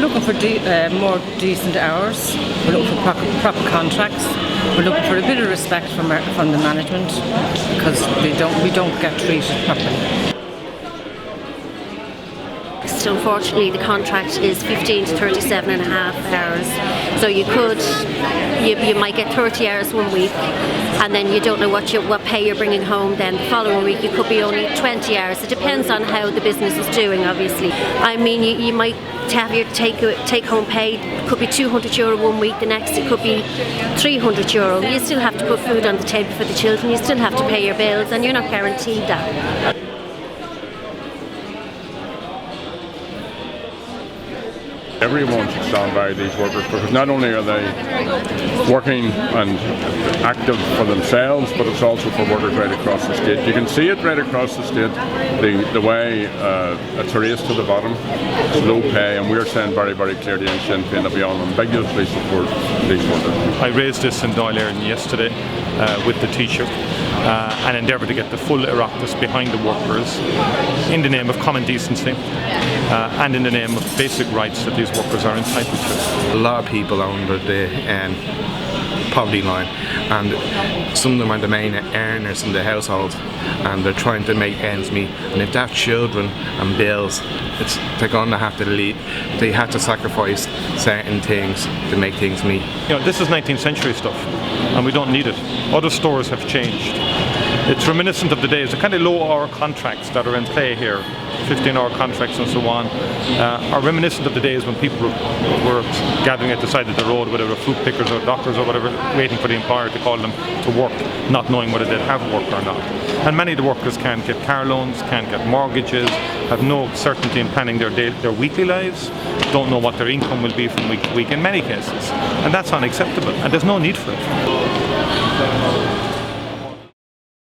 looking for more decent hours. We're looking for proper contracts. We're looking for a bit of respect from the management, because we don't get treated properly. So unfortunately, the contract is 15 to 37 and a half hours. So you might get 30 hours one week, and then you don't know what pay you're bringing home. Then the following week, you could be only 20 hours. It depends on how the business is doing, obviously. I mean, you might have your take-home pay. Could be €200 one week. The next, it could be €300. You still have to put food on the table for the children. You still have to pay your bills, and you're not guaranteed that. Everyone should stand by these workers, because not only are they working and active for themselves, but it's also for workers right across the state. You can see it right across the state, the way it's a race to the bottom, it's low pay, and we're saying very, very clearly in Sinn Féin that we unambiguously support these workers. I raised this in Dáil Éireann yesterday with the teacher and endeavoured to get the full Oireachtas behind the workers in the name of common decency and in the name of basic rights that these workers are entitled to. A lot of people are under the poverty line, and some of them are the main earners in the household, and they're trying to make ends meet. And if they have children and bills, they're going to have to lead. They have to sacrifice certain things to make things meet. You know, this is 19th century stuff, and we don't need it. Other stores have changed. It's reminiscent of the days, the kind of low-hour contracts that are in play here, 15-hour contracts and so on, are reminiscent of the days when people were gathering at the side of the road, whether they were fruit pickers or doctors or whatever, waiting for the employer to call them to work, not knowing whether they'd have work or not. And many of the workers can't get car loans, can't get mortgages, have no certainty in planning their weekly lives, don't know what their income will be from week to week in many cases. And that's unacceptable, and there's no need for it.